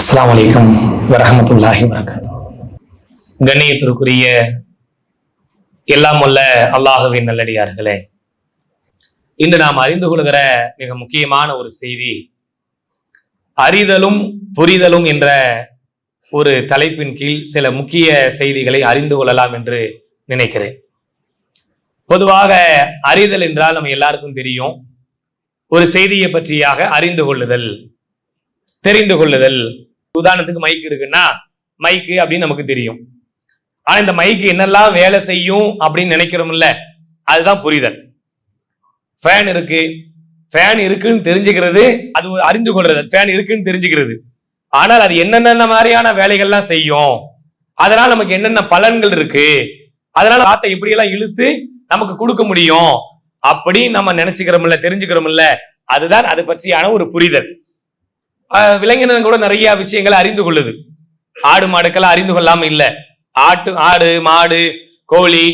அஸ்ஸலாமு அலைக்கும் வரஹ்மத்துல்லாஹி வபரகாத்துஹு. கண்ணியத்திற்குரிய எல்லாம் வல்ல அல்லாஹ்வின் நல்லடியார்களே, இன்று நாம் அறிந்து கொள்கிற மிக முக்கியமான ஒரு செய்தி அறிதலும் புரிதலும் என்ற ஒரு தலைப்பின் கீழ் சில முக்கிய செய்திகளை அறிந்து கொள்ளலாம் என்று நினைக்கிறேன். பொதுவாக அறிதல் என்றால் நம்ம எல்லாருக்கும் தெரியும், ஒரு செய்தியை பற்றியாக அறிந்து கொள்ளுதல், தெரிந்து கொள்ளுதல். உதாரணத்துக்கு மைக் இருக்குன்னா மைக்கு அப்படின்னு நமக்கு தெரியும். ஆனா இந்த மைக்கு என்னெல்லாம் வேலை செய்யும் அப்படின்னு நினைக்கிறோம்ல, அதுதான் புரிதல். ஃபேன் இருக்கு, ஃபேன் இருக்குன்னு தெரிஞ்சுக்கிறது, அது அறிந்து கொள்றது. ஃபேன் இருக்குன்னு தெரிஞ்சுக்கிறது, ஆனால் அது என்னென்ன மாதிரியான வேலைகள்லாம் செய்யும், அதனால நமக்கு என்னென்ன பலன்கள் இருக்கு, அதனால காத்தை இப்படி எல்லாம் இழுத்து நமக்கு கொடுக்க முடியும் அப்படி நம்ம நினைச்சுக்கிறோம்ல, தெரிஞ்சுக்கிறோம்ல, அதுதான் அது பற்றியான ஒரு புரிதல். விலங்கினம் கூட நிறைய விஷயங்களை அறிந்து கொள்ளுது. ஆடு மாடுக்கெல்லாம் அறிந்து கொள்ளாம இல்ல. ஆடு மாடு கோழி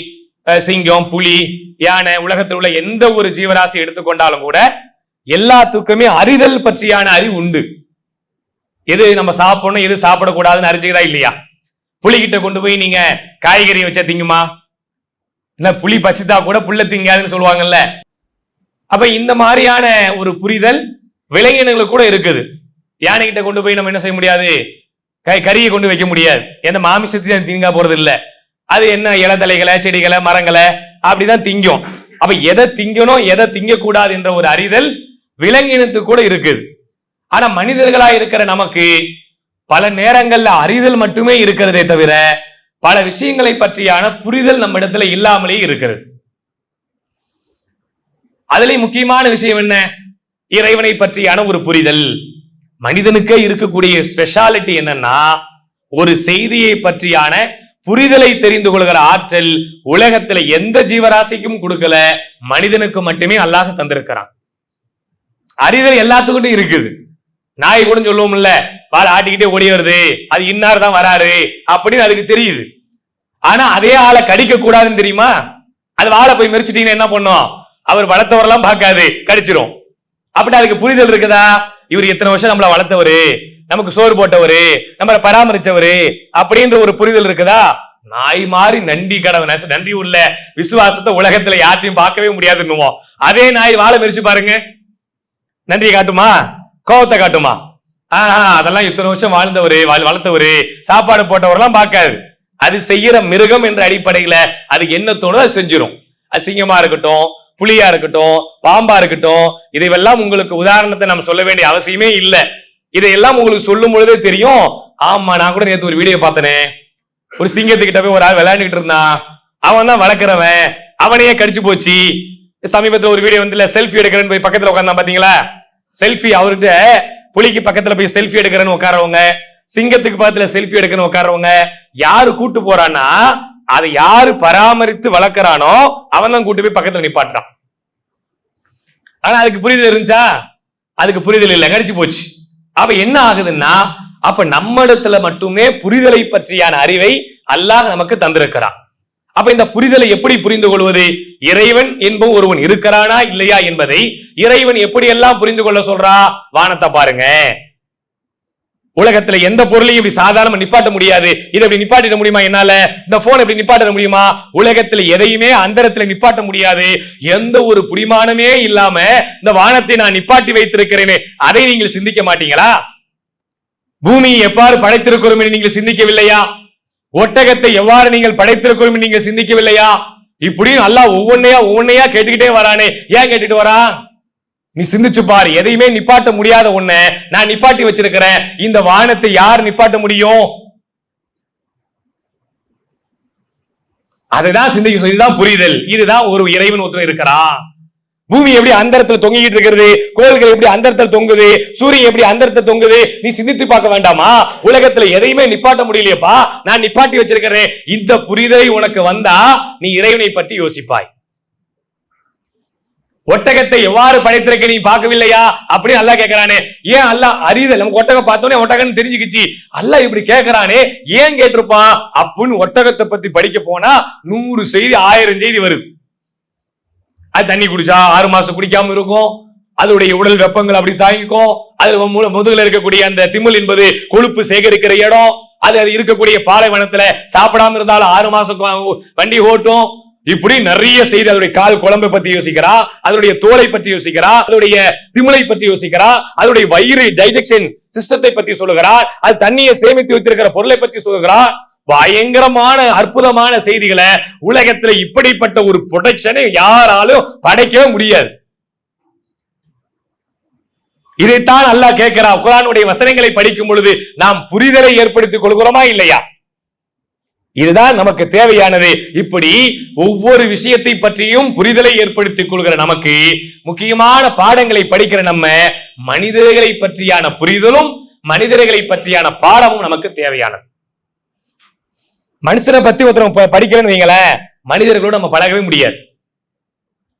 சிங்கம் புலி யானை, உலகத்தில் உள்ள எந்த ஒரு ஜீவராசி எடுத்துக்கொண்டாலும் கூட எல்லாத்துக்குமே அறிதல் பற்றியான அறிவு உண்டு. எது நம்ம சாப்பிடணும் எது சாப்பிடக்கூடாதுன்னு அறிஞ்சுக்கிறா இல்லையா? புலிகிட்ட கொண்டு போய் நீங்க காய்கறி வச்சா திங்குமா? இல்ல புலி பசித்தா கூட புல்ல திங்காதுன்னு சொல்லுவாங்கல்ல. அப்ப இந்த மாதிரியான ஒரு புரிதல் விலங்கினங்களுக்கு கூட இருக்குது. யானை கிட்ட கொண்டு போய் நம்ம என்ன செய்ய முடியாது, கறியை கொண்டு வைக்க முடியாது. எந்த மாமிசத்தையும் திங்க போறது இல்ல. அது என்ன இலதலைகளை செடிகளை மரங்களை அப்படிதான் திங்கும். அப்ப எதை திங்கணும் எதை திங்க கூடாது என்ற ஒரு அறிதல் விலங்கினத்துக்கு கூட இருக்குது. ஆனா மனிதர்களா இருக்கிற நமக்கு பல நேரங்கள்ல அறிதல் மட்டுமே இருக்கிறதே தவிர பல விஷயங்களை பற்றியான புரிதல் நம்ம இடத்துல இல்லாமலே இருக்கிறது. அதுல முக்கியமான விஷயம் என்ன? இறைவனை பற்றியான ஒரு புரிதல். மனிதனுக்கே இருக்கக்கூடிய ஸ்பெஷாலிட்டி என்னன்னா, ஒரு செய்தியை பற்றியான புரிதலை தெரிந்து கொள்கிற ஆற்றல் உலகத்துல எந்த ஜீவராசிக்கும் கொடுக்கல, மனிதனுக்கு மட்டுமே அல்லாஹ் தந்திருக்கிறான். அறிதல் எல்லாத்துக்கிட்டும் இருக்குது. நாய் கூட சொல்லுவோம்ல, வாழை ஆட்டிக்கிட்டே ஓடி வருது, அது இன்னார் தான் வராரு அப்படின்னு அதுக்கு தெரியுது. ஆனா அதே ஆளை கடிக்க கூடாதுன்னு தெரியுமா? அது வாழை போய் மெரிச்சிட்டீங்கன்னா என்ன பண்ணும்? அவர் வளர்த்தவரெல்லாம் பார்க்காது, கடிச்சிரும். அப்படி அதுக்கு புரிதல் இருக்குதா? இவர் எத்தனை வருஷம் நம்மளை வளர்த்தவரு, நமக்கு சோறு போட்டவரு, நம்மளை பராமரிச்சவரு அப்படின்ற ஒரு புரிதல் இருக்குதா? நாய் மாதிரி நன்றி கடவுள் நன்றி உள்ள விசுவாசத்தை உலகத்துல யார்ட்டையும் பார்க்கவே முடியாதுன்னுவோம். அதே நாய் வாழை மெரிச்சு பாருங்க, நன்றி காட்டுமா கோபத்தை காட்டுமா? அதெல்லாம் இத்தனை வருஷம் வாழ்ந்தவரு வளர்த்தவரு சாப்பாடு போட்டவரெல்லாம் பார்க்காது. அது செய்யற மிருகம் என்ற அடிப்படையில அது என்ன தோணுதோ அது செஞ்சிடும். அது சிங்கமா இருக்கட்டும், புலியா இருக்கட்டும், பாம்பா இருக்கட்டும், இதையெல்லாம் உங்களுக்கு உதாரணத்தை நம்ம சொல்ல வேண்டிய அவசியமே இல்லை. இதையெல்லாம் உங்களுக்கு சொல்லும் பொழுதே தெரியும். ஆமா, நான் கூட நேற்று ஒரு வீடியோ பார்த்தனே, ஒரு சிங்கத்துக்கிட்ட போய் ஒரு ஆள் விளையாண்டுகிட்டு இருந்தான், அவன் தான் வளர்க்கிறவன், அவனையே கடிச்சு போச்சு. சமீபத்தில் ஒரு வீடியோ வந்து செல்ஃபி எடுக்கிறேன்னு போய் பக்கத்துல உட்கார்ந்தான் பாத்தீங்களா? செல்ஃபி அவர்கிட்ட புலிக்கு பக்கத்துல போய் செல்ஃபி எடுக்கிறேன்னு உட்காரவங்க, சிங்கத்துக்கு பக்கத்துல செல்ஃபி எடுக்கணும் உட்காரவங்க, யாரு கூட்டு போறான்னா அதை யாரு பராமரித்து வளர்க்கிறானோ அவன் தான் கூட்டு போய் பக்கத்துல நிப்பாட்டான். ஆனா அதுக்கு புரிதல் இருந்துச்சா? அதுக்கு புரிதல் இல்லை, கடிச்சு போச்சு. அப்ப என்ன ஆகுதுன்னா, அப்ப நம்ம இடத்துல மட்டுமே புரிதலை பற்றியான அறிவை அல்லாஹ் நமக்கு தந்திருக்கிறான். அப்ப இந்த புரிதலை எப்படி புரிந்து கொள்வது? இறைவன் என்பவன் ஒருவன் இருக்கிறானா இல்லையா என்பதை இறைவன் எப்படி எல்லாம் புரிந்து கொள்ள சொல்றா? வானத்தை பாருங்க. உலகத்துல எந்த பொருளையும் இப்படி சாதாரண நிப்பாட்ட முடியாது. இதை இப்படி நிப்பாட்டிட முடியுமா? என்னால இந்த போன் எப்படி நிப்பாட்ட முடியுமா? உலகத்துல எதையுமே அந்தரத்துல நிப்பாட்ட முடியாது. எந்த ஒரு புரிமானமே இல்லாம இந்த வானத்தை நான் நிப்பாட்டி வைத்திருக்கிறேனே, அதை நீங்கள் சிந்திக்க மாட்டீங்களா? பூமியை எவ்வாறு படைத்திருக்கிறோம் என்று நீங்கள் சிந்திக்கவில்லையா? ஒட்டகத்தை எவ்வாறு நீங்கள் படைத்திருக்கிறோம் நீங்கள் சிந்திக்கவில்லையா? இப்படின்னு அல்லாஹ் ஒவ்வொன்னையா கேட்டுக்கிட்டே வரானே. ஏன் கேட்டுட்டு வரா? நீ சிந்திச்சு பாரு. எதையுமே நிப்பாட்ட முடியாத ஒண்ண நான் நிப்பாட்டி வச்சிருக்கிறேன். இந்த வானத்தை யார் நிப்பாட்ட முடியும்? அதுதான் சிந்திக்க. இதுதான் புரிதல். இதுதான் ஒரு இறைவன் ஒருத்தர் இருக்கிறான். பூமி எப்படி அந்தரத்துல தொங்கிட்டு இருக்கிறது, கோள்கள் எப்படி அந்தரத்தில் தொங்குது, சூரியன் எப்படி அந்தரத்தில் தொங்குது, நீ சிந்தித்து பார்க்க வேண்டாமா? உலகத்துல எதையுமே நிப்பாட்ட முடியலையப்பா, நான் நிப்பாட்டி வச்சிருக்கிறேன். இந்த புரிதலை உனக்கு வந்தா நீ இறைவனை பற்றி யோசிப்பாய். ஒட்டகத்தை எவ்வாறு படைத்திருக்க நீ பார்க்கவில்லையா அப்படின்னு அல்லாஹ் கேட்கிறானே. ஏன் அல்லாஹ் அறிதல், நமக்கு ஒட்டகம் பார்த்தோன்னே ஒட்டகம்னு தெரிஞ்சுக்கிச்சு. அல்லாஹ் இப்படி கேட்கிறானே, ஏன் கேட்டிருப்பான் அப்படின்னு ஒட்டகத்தை பத்தி படிக்க போனா 100 செய்தி 1000 செய்தி வருது. அது தண்ணி குடிச்சா 6 மாசம் குடிக்காம இருக்கும், அதனுடைய உடல் வெப்பங்கள் அப்படி தாங்கிக்கும். அது முதுகுல இருக்கக்கூடிய அந்த திமில் என்பது கொழுப்பு சேகரிக்கிற இடம். அது இருக்கக்கூடிய பாலைவனத்துல சாப்பிடாம இருந்தாலும் 6 மாசம் வண்டி ஓட்டும். இப்படி நிறைய செய்தி. அதனுடைய கால் குழம்பை பத்தி யோசிக்கிறா, அதனுடைய தோலை பற்றி யோசிக்கிறா, அதனுடைய திமிலை பற்றி யோசிக்கிறா, அதனுடைய வயிறு டைஜெக்ஷன் சிஸ்டத்தை பத்தி சொல்லுகிறார், அது தண்ணியை சேமித்து வைத்திருக்கிற பொருளை பற்றி சொல்லுகிறார். பயங்கரமான அற்புதமான செய்திகளை உலகத்துல இப்படிப்பட்ட ஒரு ப்ரொடெக்ஷனை யாராலும் படைக்கவே முடியாது. இதைத்தான் அல்லாஹ் கேட்கிறார். குர்ஆனுடைய வசனங்களை படிக்கும் பொழுது நாம் புரிதலை ஏற்படுத்திக் கொள்கிறோமா இல்லையா? இதுதான் நமக்கு தேவையானது. இப்படி ஒவ்வொரு விஷயத்தை பற்றியும் புரிதலை ஏற்படுத்திக் கொள்கிற நமக்கு முக்கியமான பாடங்களை படிக்கிற நம்ம மனிதர்களை பற்றியான புரிதலும் மனிதர்களை பற்றியான பாடமும் நமக்கு தேவையானது. மனுஷனை பத்தி ஒருத்தர் படிக்கிறேன்னு வைங்களேன், மனிதர்களோடு நம்ம பழகவே முடியாது.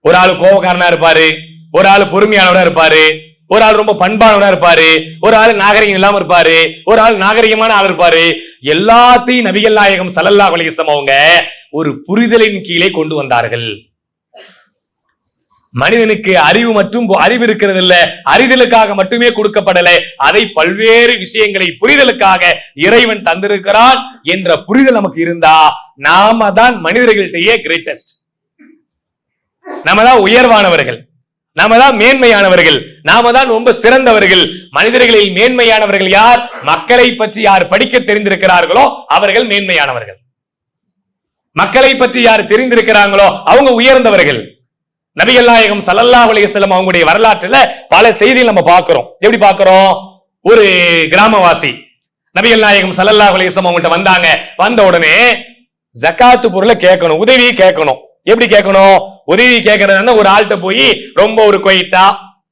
ஒரு ஆள் கோபக்காரனா இருப்பாரு, ஒரு ஆள் பொறுமையானவரா இருப்பாரு, ஒரு ஆள் ரொம்ப பண்பானவரா இருப்பாரு, ஒரு ஆள் நாகரிகம் இல்லாம இருப்பாரு, ஒரு ஆள் நாகரிகமான ஆள் இருப்பாரு. எல்லாத்தையும் நபிகள் நாயகம் ஸல்லல்லாஹு அலைஹி வஸல்லம் அவங்க ஒரு புரிதலின் கீழே கொண்டு வந்தார்கள். மனிதனுக்கு அறிவு மற்றும் அறிவு இருக்கிறது இல்ல, அறிதலுக்காக மட்டுமே கொடுக்கப்படல, அதை பல்வேறு விஷயங்களை புரிதலுக்காக இறைவன் தந்திருக்கிறான் என்ற புரிதல் நமக்கு இருந்தா நாம தான் மனிதர்கள்டையே கிரேட்டஸ்ட், நாம தான் உயர்வானவர்கள், நாம தான் மேன்மையானவர்கள், நாம தான் ரொம்ப சிறந்தவர்கள். மனிதர்களில் மேன்மையானவர்கள் யார்? மக்களை பற்றி யார் படிக்க தெரிந்திருக்கிறார்களோ அவர்கள் மேன்மையானவர்கள். மக்களை பற்றி யார் தெரிந்திருக்கிறாங்களோ அவங்க உயர்ந்தவர்கள். நபிகள் நாயகம் ஸல்லல்லாஹு அலைஹி வஸல்லம் அவங்களுடைய வரலாற்றுல பல செய்திகள் நம்ம பார்க்கிறோம். எப்படி பார்க்கிறோம்? ஒரு கிராமவாசி நபிகள் நாயகம் ஸல்லல்லாஹு அலைஹி வஸல்லம் அவங்கள்ட்ட வந்தாங்க. வந்த உடனே ஜகாத்து பொருளை கேட்கணும், உதவி கேட்கணும். எப்படி கேட்கணும்? உதவி கேட்கறதுன்னா ஒரு ஆள்கிட்ட போய் ரொம்ப ஒரு குவைட்டா,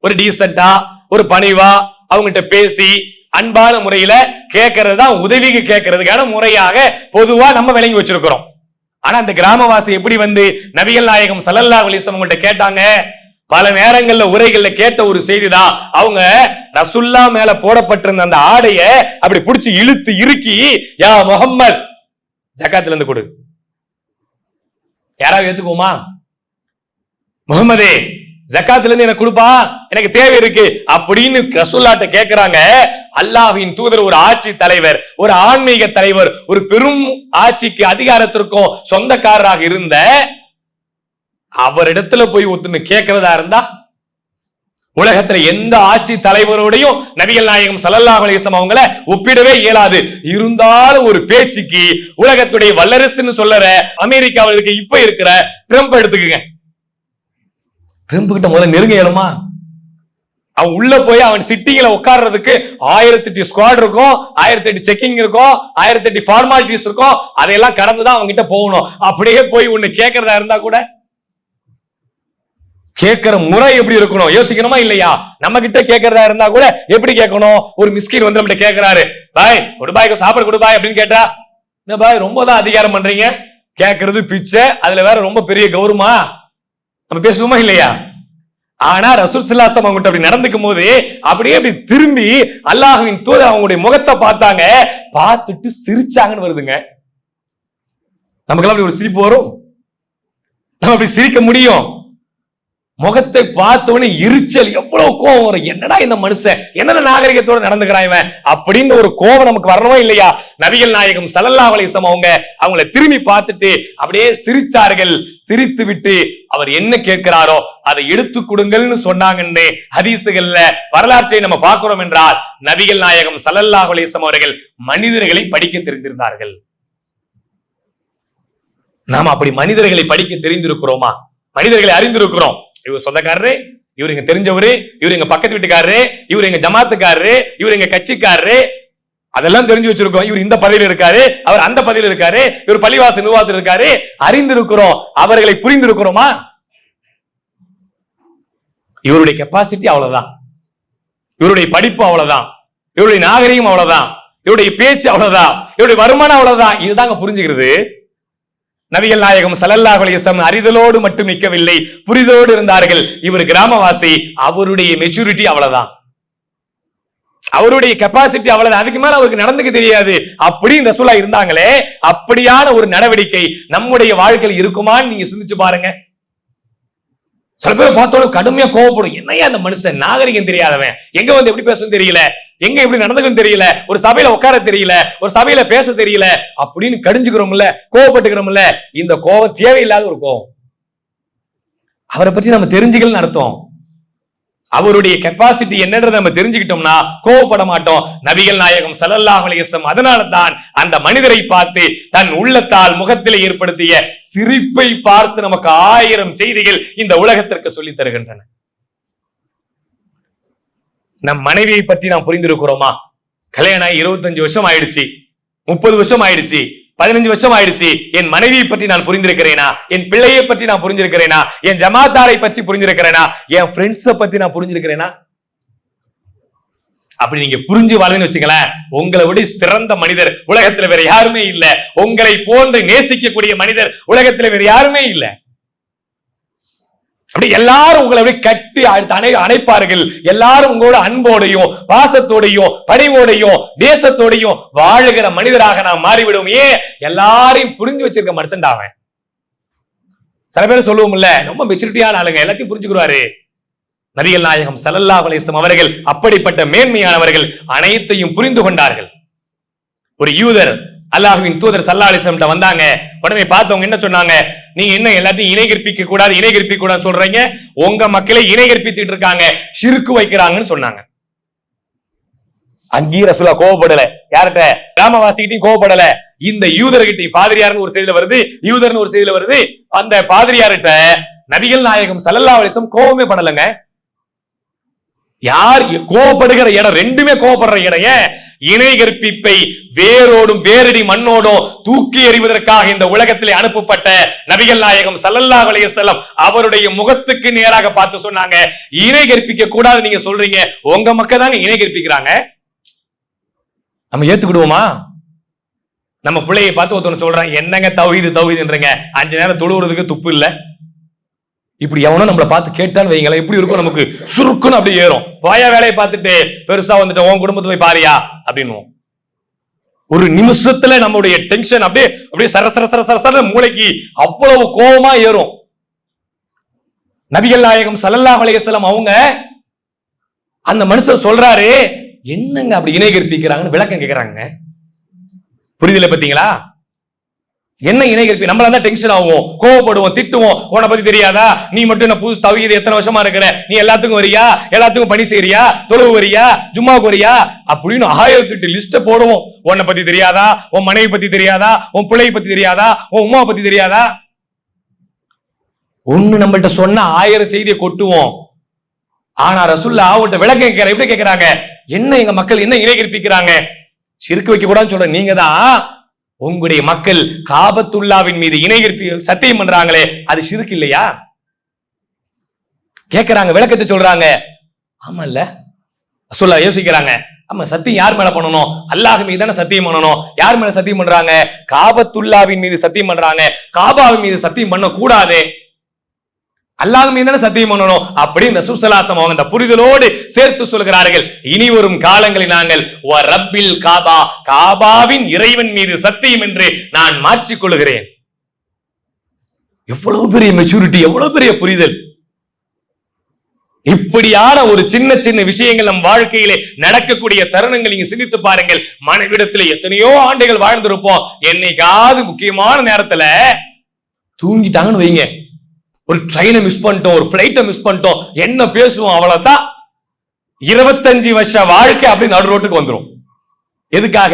ஒரு டீசென்டா, ஒரு பணிவா அவங்ககிட்ட பேசி அன்பான முறையில கேட்கறது தான் உதவிக்கு கேட்கறதுக்கான முறையாக பொதுவா நம்ம விளங்கி வச்சிருக்கிறோம். ஆனா அந்த கிராமவாசி எப்படி வந்து நபிகள் நாயகம் ஸல்லல்லாஹு அலைஹி வஸல்லம் கிட்ட கேட்டாங்க? பல நேரங்கள்ல உரைகள்ல கேட்ட ஒரு செய்திதான். அவங்க ரசூல்லா மேல போடப்பட்டிருந்த அந்த ஆடைய அப்படி பிடிச்சி இழுத்து இறுக்கி, யா முஹம்மத் ஜகாத்துல இருந்து கொடு. யாராவது ஏத்துக்குமா? முஹம்மதே ஜகாத்துல இருந்து எனக்கு கொடுப்பா, எனக்கு தேவை இருக்கு அப்படின்னு ரசூலுல்லாஹ்ட்ட கேக்குறாங்க. அல்லாஹ்வின் தூதர் ஒரு ஆட்சி தலைவர், ஒரு ஆன்மீக தலைவர், ஒரு பெரும் ஆட்சிக்கு அதிகாரத்திற்கும் சொந்தக்காரராக இருந்த அவரிடத்துல போய் ஒத்துன்னு கேட்கிறதா இருந்தா உலகத்துல எந்த ஆட்சி தலைவரோடையும் நபிகள் நாயகம் ஸல்லல்லாஹு அலைஹி வஸல்லம் அவங்கள ஒப்பிடவே இயலாது. இருந்தாலும் ஒரு பேச்சுக்கு உலகத்துடைய வல்லரசுன்னு சொல்லற அமெரிக்காவிற்கு இப்ப இருக்கிற ட்ரம்ப் எடுத்துக்குங்க. ட்ரம்ப் கிட்ட முதல்ல நெருங்க இயலுமா? அவன் உள்ள போய் அவன் சிட்டிங்ல உட்கார்றதுக்கு 1008 ஸ்குவாட் இருக்கும், 1008 செக்கிங் இருக்கும், 1008 ஃபார்மாலிட்டிஸ் இருக்கும். அதையெல்லாம் கடந்துதான் அவங்க கிட்ட போகணும். அப்படியே போய் ஒண்ணு கேட்கறதா இருந்தா கூட கேட்கிற முறை எப்படி இருக்கணும் யோசிக்கணுமா இல்லையா? நம்ம கிட்ட கேட்கறதா இருந்தா கூட எப்படி கேட்கணும்? ஒரு மிஸ்கின் வந்து நம்ம கேட்கிறாரு, பாய் ஒரு பாய்க்கு சாப்பாடு கொடு பாய் அப்படின்னு கேட்டா, என்ன பாய் ரொம்ப தான் அதிகாரம் பண்றீங்க, கேட்கறது பிச்சை, அதுல வேற ரொம்ப பெரிய கௌரவமா, நம்ம பேசுவோமா இல்லையா? ஆனா ரசூல் ஸல்லல்லாஹு அலைஹி வஸல்லம் அப்படி நடந்துக்கும் போது அப்படியே அப்படி திரும்பி அல்லாஹ்வின் தூதர் அவங்களுடைய முகத்தை பார்த்தாங்க, பார்த்துட்டு சிரிச்சாங்கன்னு வருதுங்க. நமக்கெல்லாம் அப்படி ஒரு சிரிப்பு வரும்? நம்ம அப்படி சிரிக்க முடியும்? முகத்தை பார்த்தவனே எரிச்சல், எவ்வளவு கோபம் வரும். என்னடா இந்த மனுஷன் என்ன நாகரிகத்தோட நடந்துக்கிறான் இவன் அப்படின்னு ஒரு கோபம் நமக்கு வரணுமா இல்லையா? நபிகள் நாயகம் ஸல்லல்லாஹு அலைஹி வஸல்லம் அவங்களை திரும்பி பார்த்துட்டு அப்படியே சிரித்தார்கள். சிரித்து விட்டு அவர் என்ன கேட்கிறாரோ அதை எடுத்து கொடுங்கள்னு சொன்னாங்கன்னு ஹதீசுகள்ல வரலாற்றை நம்ம பார்க்கிறோம். என்றால் நபிகள் நாயகம் ஸல்லல்லாஹு அலைஹி வஸல்லம் அவர்கள் மனிதர்களை படிக்க தெரிந்திருந்தார்கள். நாம அப்படி மனிதர்களை படிக்க தெரிந்திருக்கிறோமா? மனிதர்களை அறிந்திருக்கிறோம். இவர் சொந்தக்காரரு, இவர் எங்க தெரிஞ்சவரு, இவர் எங்க பக்கத்து வீட்டுக்காரரு, இவர் எங்க ஜமாத்துக்காரரு, இவர் எங்க கட்சிக்காரரு, அதெல்லாம் தெரிஞ்சு வச்சிருக்கோம். இவர் இந்த பதவியில் இருக்காரு, அவர் அந்த பதவியில் இருக்காரு, இவர் பள்ளிவாசல் நிர்வாகத்தில் இருக்காரு, அறிந்திருக்கிறோம். அவர்களை புரிந்திருக்கிறோமா? இவருடைய கெப்பாசிட்டி அவ்வளவுதான், இவருடைய படிப்பு அவ்வளவுதான், இவருடைய நாகரிகம் அவ்வளவுதான், இவருடைய பேச்சு அவ்வளவுதான், இவருடைய வருமானம் அவ்வளவுதான். இதுதாங்க புரிஞ்சுக்கிறது. நபிகள் நாயகம் ஸல்லல்லாஹு அலைஹி வஸல்லம் அறிதலோடு மட்டும் நிற்கவில்லை, புரிதலோடு இருந்தார்கள். இவர் கிராமவாசி, அவருடைய மெச்சூரிட்டி அவ்வளவுதான், அவருடைய கெப்பாசிட்டி அவ்வளவுதான், அதுக்கு மேல அவருக்கு நடந்துக்க தெரியாது. அப்படி ரசூலுல்லாஹ் இருந்தாங்களே, அப்படியான ஒரு நடவடிக்கை நம்முடைய வாழ்க்கையில் இருக்குமான்னு நீங்க சிந்திச்சு பாருங்க. சில பேர் பார்த்தோம் கடுமையா கோவப்படும். என்னையா அந்த மனுஷன் நாகரிகம் தெரியாதவன், எங்க வந்து எப்படி பேசணும் தெரியல, எங்க எப்படி நடந்துக்கணும் தெரியல, ஒரு சபையில உட்கார தெரியல, ஒரு சபையில பேச தெரியல அப்படின்னு கடிஞ்சுக்கிறோம்ல, கோவப்பட்டுக்கிறோம்ல. இந்த கோவம் தேவையில்லாத ஒரு கோவம். அவரை பற்றி நம்ம தெரிஞ்சுக்கலன்னு அர்த்தம். அவருடைய கெப்பாசிட்டி என்னன்றதை நம்ம தெரிஞ்சுக்கிட்டோம்னா கோவப்பட மாட்டோம். நபிகள் நாயகம் ஸல்லல்லாஹு அலைஹி வஸல்லம் அதனால தான் அந்த மனிதரை பார்த்து தன் உள்ளத்தால் முகத்தில் ஏற்படுத்திய சிரிப்பை பார்த்து நமக்கு 1000 செய்திகள் இந்த உலகத்திற்கு சொல்லித் தருகின்றன. நம் மனைவியை பற்றி நாம் புரிந்திருக்கிறோமா? கல்யாணம் 25 வருஷம் ஆயிடுச்சு, 30 வருஷம் ஆயிடுச்சு, 15 வருஷம் ஆயிடுச்சு. என் மனைவியை பற்றி நான் புரிந்திருக்கிறேனா? என் பிள்ளையை பற்றி நான் புரிஞ்சிருக்கிறேனா? என் ஜமாத்தாரை பற்றி புரிஞ்சிருக்கிறேனா? என் ஃப்ரெண்ட்ஸை பத்தி நான் புரிஞ்சிருக்கிறேனா? அப்படி நீங்க புரிஞ்சு வாழ்ன்னு வச்சுங்களேன், உங்களை விட சிறந்த மனிதர் உலகத்துல வேற யாருமே இல்ல. உங்களை போன்று நேசிக்கக்கூடிய மனிதர் உலகத்துல வேற யாருமே இல்ல. அப்படி எல்லாரும் உங்களை கட்டி அணைப்பார்கள். எல்லாரும் உங்களோட அன்போடையும் பாசத்தோடையும் பணிவோடையும் தேசத்தோடையும் வாழுகிற மனிதராக நாம் மாறிவிடும். ஏன்? எல்லாரையும் புரிஞ்சு வச்சிருக்க மனுஷன் அவன். சில பேர் சொல்லுவோம்ல, ரொம்ப மெச்சூரிட்டியான ஆளுங்க, எல்லாத்தையும் புரிஞ்சுக்கிறாரு. நபிகள் நாயகம் ஸல்லல்லாஹு அலைஹி வஸல்லம் அவர்கள் அப்படிப்பட்ட மேன்மையானவர்கள், அனைத்தையும் புரிந்து கொண்டார்கள். ஒரு யூதர் அல்லாஹ்வின் தூதர் ஸல்லல்லாஹு அலைஹி வஸல்லம் வந்தாங்க. உடனே பார்த்தவங்க என்ன சொன்னாங்க? நீங்க என்ன எல்லாத்தையும் இணை கற்பிக்க கூடாது, இணை கற்பிக்க கூடாது சொல்றீங்க, உங்க மக்களை இணை கற்பித்துட்டு இருக்காங்க, ஷிர்க் வைக்கிறாங்கன்னு சொன்னாங்க. அங்கேயும் ரசூலுல்லாஹ் கோபப்படல. யார்கிட்ட? கிராமவாசிகிட்டையும் கோபப்படல. இந்த யூதர்கிட்டையும், பாதிரியார்னு ஒரு செய்தியில வருது, யூதர்னு ஒரு செய்தியில வருது, அந்த பாதிரியார்கிட்ட நபிகள் நாயகம் ஸல்லல்லாஹு அலைஹி வஸல்லம் கோபமே படலங்க. யார் கோபப்படுகிற இடம்? ரெண்டுமே கோபப்படுற இடம். இணை கற்பிப்பை வேரோடும் வேரடி மண்ணோடும் தூக்கி எறிவதற்காக இந்த உலகத்திலே அனுப்பப்பட்ட நபிகள் நாயகம் ஸல்லல்லாஹு அலைஹி வஸல்லம் அவருடைய முகத்துக்கு நேராக பார்த்து சொன்னாங்க, இணை கற்பிக்க கூடாது நீங்க சொல்றீங்க, உங்க மக்கள் தாங்க இணை கற்பிக்கிறாங்க. நம்ம ஏத்துக்கிடுவோமா? நம்ம பிள்ளையை பார்த்து ஒருத்தவங்க சொல்றான், என்னங்க தௌஹீது தௌஹீதுன்றீங்க, 5 நேரம் தொழுவுறதுக்கு துப்பு இல்ல. இப்படி எவனோ நம்மளை பார்த்து கேட்டான்னு வைங்களேன், எப்படி இருக்கும்? நமக்கு சுருக்குன்னு அப்படி ஏறும். வாயா வேலையை பார்த்துட்டு பெருசா வந்துட்டு உன் குடும்பத்தை போய் பாரியா அப்படின்னு ஒரு நிமிஷத்துல நம்மளுடைய டென்ஷன் அப்படியே அப்படியே சரசர சரசர மூளைக்கு அவ்வளவு கோபமா ஏறும். நபிகள் நாயகம் ஸல்லல்லாஹு அலைஹி வஸல்லம் அவங்க அந்த மனுஷன் சொல்றாரு, என்னங்க அப்படி இணை கற்பிக்கிறாங்கன்னு விளக்கம் கேட்கிறாங்க. புரிதல பாத்தீங்களா? என்ன இணை கற்பி? நம்மள தான் டென்ஷன் ஆகும், கோவப்படுவோம், திட்டுவோம். உன்னை பத்தி தெரியாதா? நீ மட்டும் என்ன புதுசு தௌஹீது எத்தனை வருஷமா இருக்கிற? நீ எல்லாத்துக்கும் வரியா? எல்லாத்துக்கும் பணி செய்யறியா? தொழுவு வரியா? ஜும்மாவுக்கு வரியா? அப்படின்னு 1008 லிஸ்ட் போடுவோம். உன்னை பத்தி தெரியாதா? உன் மனைவி பத்தி தெரியாதா? உன் பிள்ளை பத்தி தெரியாதா? உன் உமா பத்தி தெரியாதா? ஒண்ணு நம்மள்ட்ட சொன்ன 1000 செய்தியை கொட்டுவோம். ஆனா ரசூலுல்லாஹ் அவங்கள்ட்ட விளக்கம் கேட்கிற எப்படி கேட்கிறாங்க? என்ன எங்க மக்கள் என்ன இணை கற்பிக்கிறாங்க? ஷிர்க் வைக்க கூடாதுன்னு சொல்ற நீங்க தான் உங்களுடைய மக்கள் காபத்துல்லாவின் மீது இணை கற்பி சத்தியம் பண்றாங்களே, அது ஷிர்க் இல்லையா? கேட்கிறாங்க, விளக்கத்தை சொல்றாங்க. ஆமா இல்ல சொல்ல யோசிக்கிறாங்க. ஆமா, சத்தியம் யார் மேல பண்ணணும்? அல்லாஹ் மீது தானே சத்தியம் பண்ணணும். யார் மேல சத்தியம் பண்றாங்க? காபத்துல்லாவின் மீது சத்தியம் பண்றாங்க. காபாவின் மீது சத்தியம் பண்ண கூடாது, அல்லாஹ் மீது தானே சத்தியம் பண்ணணும். அப்படின்னு ரசூல் ஸல்லல்லாஹு அலைஹி வஸல்லம் அந்த புரிதலோடு சேர்த்து சொல்கிறார்கள். இனி வரும் காலங்களில் நாங்கள் ரப்பில் காபா, காபாவின் இறைவன் மீது சத்தியம் என்று நான் மாற்றிக் கொள்கிறேன். எவ்வளவு பெரிய மெச்சூரிட்டி, எவ்வளவு பெரிய புரிதல். இப்படியான ஒரு சின்ன சின்ன விஷயங்கள் நம் வாழ்க்கையிலே நடக்கக்கூடிய தருணங்கள் நீங்க சிந்தித்து பாருங்கள். மனைவிடத்தில் எத்தனையோ ஆண்டுகள் வாழ்ந்திருப்போம், என்னைக்காவது முக்கியமான நேரத்துல தூங்கிட்டாங்கன்னு வைங்க, ஒரு ட்ரெயினை மிஸ் பண்ணிட்டோம், ஒரு பிளைட்டை மிஸ் பண்ணிட்டோம், என்ன பேசுவோம்? அவ்வளவுதான். 25 வருஷ வாழ்க்கை அப்படி நடு ரோட்டுக்கு வந்துரும். எதுக்காக?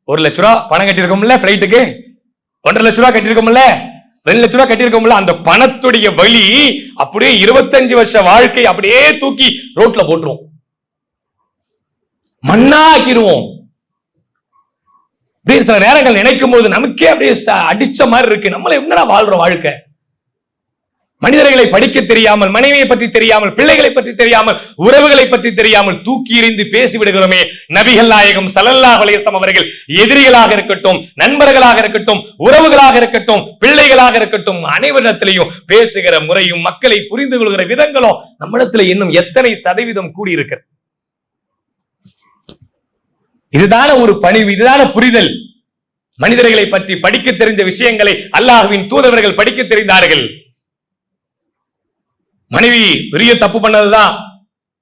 1 லட்ச ரூபா பணம் கட்டியிருக்கோம்ல பிளைட்டுக்கு, 1.5 லட்ச ரூபா கட்டியிருக்கோம்ல, 2 லட்ச ரூபா கட்டியிருக்கோம்ல, அந்த பணத்துடைய வலி அப்படியே 25 வருஷ வாழ்க்கை அப்படியே தூக்கி ரோட்ல போட்டுரும், மண்ணாக்கிடுவோம். சில நேரங்கள் நினைக்கும் போது நமக்கே அப்படியே அடிச்ச மாதிரி இருக்கு. நம்மள என்னடா வாழ்ற வாழ்க்கை? மனிதர்களை படிக்க தெரியாமல், மனைவியை பற்றி தெரியாமல், பிள்ளைகளை பற்றி தெரியாமல், உறவுகளை பற்றி தெரியாமல் தூக்கி எறிந்து பேசிவிடுகிறோமே. நபிகள் நாயகம் ஸல்லல்லாஹு அலைஹி வஸல்லம் அவர்கள் எதிரிகளாக இருக்கட்டும், நண்பர்களாக இருக்கட்டும், உறவுகளாக இருக்கட்டும், பிள்ளைகளாக இருக்கட்டும், அனைவரிடத்திலையும் பேசுகிற முறையும் மக்களை புரிந்து கொள்கிற விதங்களும் நம்மிடத்துல இன்னும் எத்தனை சதவீதம் கூடியிருக்கிறது? இதுதான ஒரு பணிவு, இதுதான புரிதல். மனிதர்களை பற்றி படிக்க தெரிந்த விஷயங்களை அல்லாஹ்வின் தூதர்கள் படிக்க தெரிந்தார்கள். மனைவி பெரிய தப்பு பண்ணதுதான்.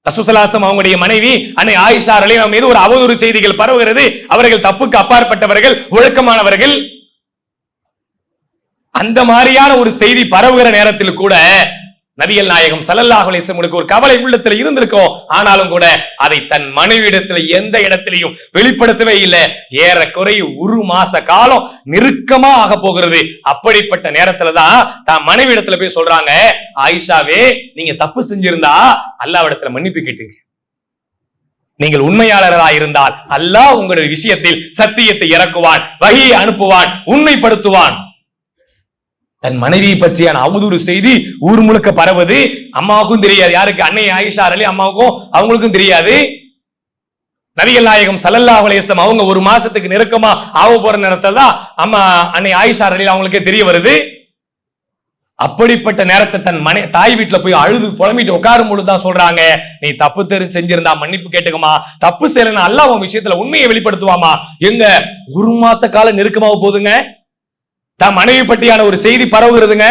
ரசூலுல்லாஹி அவங்களுடைய மனைவி அன்னை ஆயிஷா ரலியல்லாஹு மீது ஒரு அவதூறு செய்திகள் பரவுகிறது. அவர்கள் தப்புக்கு அப்பாற்பட்டவர்கள், ஒழுக்கமானவர்கள். அந்த மாதிரியான ஒரு செய்தி பரவுகிற நேரத்தில் கூட நபிகள் நாயகம் ஸல்லல்லாஹு அலைஹி வஸல்லம் ஒரு கவலை உள்ளத்தில் இருந்திருக்கும். ஆனாலும் கூட அதை தன் மனைவியிடத்தில் எந்த இடத்திலையும் வெளிப்படுத்தவே இல்லை. ஏறக்குறைய ஒரு மாச காலம் நெருக்கமா ஆக போகிறது. அப்படிப்பட்ட நேரத்துல தான் தான் மனைவி இடத்துல போய் சொல்றாங்க, ஆயிஷாவே, நீங்க தப்பு செஞ்சிருந்தா அல்லாஹ்விடத்துல மன்னிப்பு கேட்டுங்க. நீங்கள் உண்மையாளராக இருந்தால் அல்லாஹ் உங்களுடைய விஷயத்தில் சத்தியத்தை இறக்குவான், வஹீயை அனுப்புவான், உண்மைப்படுத்துவான். தன் மனைவி பற்றியான அவதூறு செய்தி ஊர் முழுக்க பரவுது. அம்மாவுக்கும் தெரியாது. யாருக்கு? அன்னை ஆயிஷா ரலியல்லாஹு அம்மாவுக்கும் அவங்களுக்கும் தெரியாது. நபிகள் நாயகம் ஸல்லல்லாஹு அலைஹி வஸல்லம் அவங்க ஒரு மாசத்துக்கு நெருக்கமா ஆக போற நேரத்துல தான் அம்மா அன்னை ஆயிஷா ரலியல்லாஹு அவங்களுக்கே தெரிய வருது. அப்படிப்பட்ட நேரத்தை தன் தாய் வீட்டுல போய் அழுது புலம்பிட்டு உட்காரும் பொழுதுதான் சொல்றாங்க, நீ தப்பு தெரிஞ்சு செஞ்சிருந்தா மன்னிப்பு கேட்டுக்கமா, தப்பு செய்யலன்னா அல்லாஹ் உன் விஷயத்துல உண்மையை வெளிப்படுத்துவாமா. எங்க ஒரு மாச காலம் நெருக்கமாக போகுதுங்க. தான் மனைவி பற்றியான ஒரு செய்தி பரவுகிறதுங்க.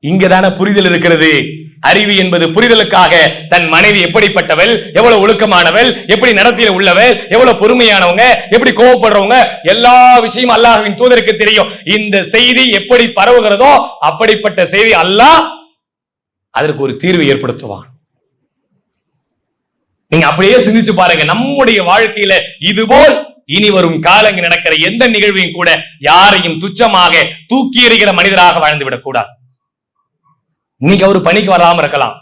இங்கதான புரிதல் இருக்கிறது. அறிவு என்பது புரிதலுக்காக தன் மனைவி எப்படிப்பட்டவள், எவ்வளவு ஒழுக்கமானவள், எப்படி நடத்தில உள்ளவள், எவ்வளவு பொறுமையானவங்க, எப்படி கோவப்படுறவங்க, எல்லா விஷயமும் அல்லாஹ்வின் தூதருக்கு தெரியும். இந்த செய்தி எப்படி பரவுகிறதோ அப்படிப்பட்ட செய்தி அல்லாஹ் அதற்கு ஒரு தீர்வை ஏற்படுத்துவான். நீங்க அப்படியே சிந்திச்சு பாருங்க. நம்முடைய வாழ்க்கையில இதுபோல் இனி வரும் காலங்கள் நடக்கிற எந்த நிகழ்வையும் கூட யாரையும் துச்சமாக தூக்கி எறிகிற மனிதராக வாழ்ந்து விடக் கூடாது. இன்னைக்கு அவர் பணிக்கு வராம இருக்கலாம்,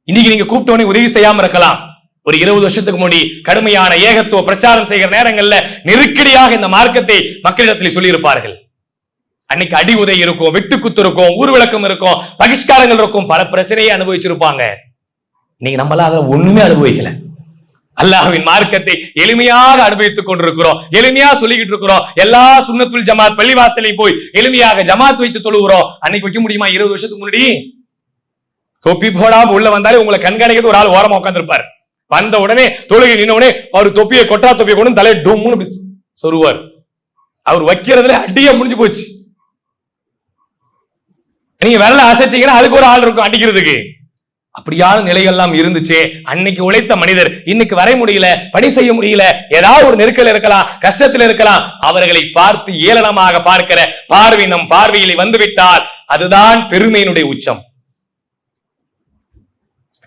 இன்னைக்கு நீங்க கூப்பிட்டவனை உதவி செய்யாம இருக்கலாம். ஒரு 20 வருஷத்துக்கு முன்னாடி கடுமையான ஏகத்துவ பிரச்சாரம் செய்கிற நேரங்கள்ல நெருக்கடியாக இந்த மார்க்கத்தை மக்களிடத்தில் சொல்லி இருப்பார்கள். அன்னைக்கு அடி உதை இருக்கும், வெட்டுக்குத்து இருக்கும், ஊர் விளக்கம் இருக்கும், பகிஷ்காரங்கள் இருக்கும், பல பிரச்சனையை அனுபவிச்சிருப்பாங்க. நீங்க நம்மளால அதை ஒண்ணுமே அனுபவிக்கல. அல்லாஹ்வின் மார்க்கத்தை எளிமையாக அனுபவித்துக் கொண்டிருக்கிறோம், எளிமையா சொல்லிக்கிட்டு இருக்கிறோம். எல்லா சுன்னத்துல் ஜமாத் பள்ளிவாசலையும் போய் எளிமையாக ஜமாத் வைத்து தொழுகிறோம். அன்னைக்கு வைக்க முடியுமா? 20 வருஷத்துக்கு முன்னாடி தொப்பி போடாம உள்ள வந்தாலே உங்களை கண்காணிக்கிறது ஒரு ஆள் ஓரமா உட்கார்ந்து இருப்பார். வந்த உடனே தொழுகை நின்ன உடனே அவர் தொப்பியை கொட்டா தொப்பியை கொண்டு தலையை டொம்முன்னு சொருவார். அவர் வைக்கிறதுல அடியா முடிஞ்சு போச்சு. நீங்க விரல அசைச்சீங்கன்னா அதுக்கு ஒரு ஆள் இருக்கும் அடிக்கிறதுக்கு. அப்படியான நிலைகள்லாம் இருந்துச்சு. அன்னைக்கு உழைத்த மனிதர் இன்னைக்கு வர முடியல, பணி செய்ய முடியல, ஏதாவது ஒரு நெருக்கல் இருக்கலாம், கஷ்டத்தில் இருக்கலாம். அவர்களை பார்த்து ஏளனமாக பார்க்கிற பார்வை நம் பார்வையிலே வந்துவிட்டால் அதுதான் பெருமையினுடைய உச்சம்.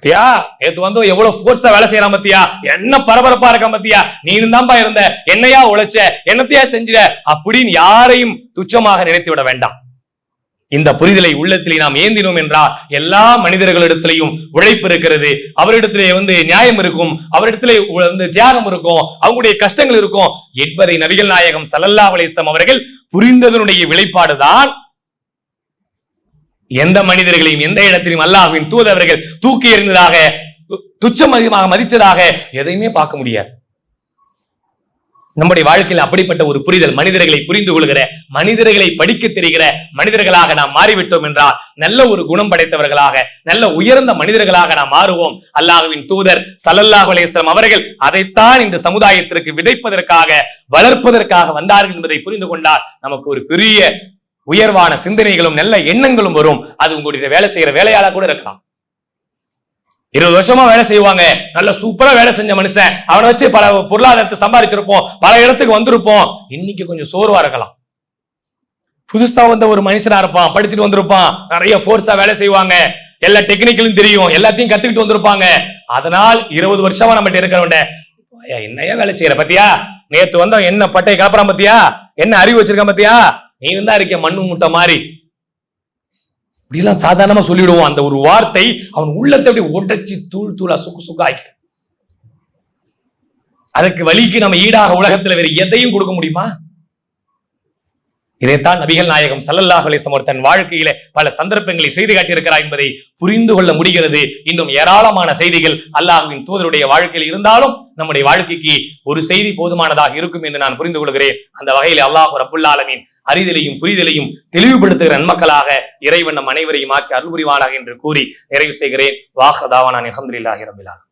நேத்து வந்து எவ்வளவு போர்ஸா வேலை செய்யறான் பத்தியா, என்ன பரபரப்பா இருக்கான் பத்தியா, நீனும் தான்பா இருந்த, என்னையா உழைச்ச, என்னத்தையா செஞ்சிட அப்படின்னு யாரையும் துச்சமாக நினைத்து விட வேண்டாம். இந்த புரிதலை உள்ளத்திலே நாம் ஏந்தினோம் என்றால் எல்லா மனிதர்களிடத்திலையும் உழைப்பு இருக்கிறது, அவரிடத்திலே நியாயம் இருக்கும், அவரிடத்திலே தியாகம் இருக்கும், அவங்களுடைய கஷ்டங்கள் இருக்கும் என்பதை நபிகள் நாயகம் ஸல்லல்லாஹு அலைஹி வஸல்லம் அவர்கள் புரிந்ததனுடைய வெளிப்பாடுதான் எந்த மனிதர்களையும் எந்த இடத்திலும் அல்லாஹ்வின் தூதவர்கள் தூக்கி எறிந்ததாக, துச்சமாக மதிச்சதாக எதையுமே பார்க்க முடியாது. நம்முடைய வாழ்க்கையில் அப்படிப்பட்ட ஒரு புரிதல், மனிதர்களை புரிந்து கொள்கிற, மனிதர்களை படிக்க தெரிகிற மனிதர்களாக நாம் மாறிவிட்டோம் என்றால் நல்ல ஒரு குணம் படைத்தவர்களாக, நல்ல உயர்ந்த மனிதர்களாக நாம் மாறுவோம். அல்லாஹ்வின் தூதர் ஸல்லல்லாஹு அலைஹி வஸல்லம் அவர்கள் அதைத்தான் இந்த சமுதாயத்திற்கு விதைப்பதற்காக, வளர்ப்பதற்காக வந்தார்கள் என்பதை புரிந்து கொண்டால் நமக்கு ஒரு பெரிய உயர்வான சிந்தனைகளும் நல்ல எண்ணங்களும் வரும். அது உங்களுடைய வேலை செய்யற வேலையாளா கூட இருக்கலாம். 20 வருஷமா வேலை செய்வாங்க, நல்ல சூப்பரா வேலை செஞ்ச மனுஷன், அவனை வச்சு பல பொருளாதாரத்தை சம்பாதிச்சிருப்போம், பல இடத்துக்கு வந்திருப்போம். இன்னைக்கு கொஞ்சம் சோர்வா இருக்கலாம். புதுசா வந்த ஒரு மனுஷனா இருப்பான், படிச்சுட்டு வந்திருப்பான், நிறைய போர்ஸா வேலை செய்வாங்க, எல்லா டெக்னிக்கலும் தெரியும், எல்லாத்தையும் கத்துக்கிட்டு வந்திருப்பாங்க. அதனால் 20 வருஷமா நம்ம இருக்கிறவன் என்னையா வேலை செய்யற பத்தியா, நேத்து வந்தோம் என்ன பட்டை கலப்பறான் பத்தியா, என்ன அறிவு வச்சிருக்கான் பத்தியா, நீ இருந்தா இருக்க மண்ணு முட்டை மாதிரி இப்படிலாம் சாதாரணமா சொல்லிடுவோம். அந்த ஒரு வார்த்தை அவன் உள்ளத்தை அப்படி உடைச்சி தூள் தூளா சுக்கு சுக்காக்கி, அதுக்கு வலிக்கு நம்ம ஈடாக உலகத்துல வேற எதையும் கொடுக்க முடியுமா? இதைத்தான் நபிகள் நாயகம் ஸல்லல்லாஹு அலைஹி வஸல்லம் தன் வாழ்க்கையில பல சந்தர்ப்பங்களை செய்து காட்டியிருக்கிறார் என்பதை புரிந்து கொள்ள முடிகிறது. இன்னும் ஏராளமான செய்திகள் அல்லாஹ்வின் தூதருடைய வாழ்க்கையில் இருந்தாலும் நம்முடைய வாழ்க்கைக்கு ஒரு செய்தி போதுமானதாக இருக்கும் என்று நான் புரிந்து கொள்கிறேன். அந்த வகையில் அல்லாஹ் ரப்புல் ஆலமீன் அறிதலையும் புரிதலையும் தெளிவுபடுத்துகிற நன்மக்களாக இறைவன் நம் அனைவரையும் ஆக்கி அருள் புரிவானாக என்று கூறி நிறைவு செய்கிறேன். வாஹ் தாவானா அல்ஹம்துலில்லாஹி ரப்பில் ஆலமீன்.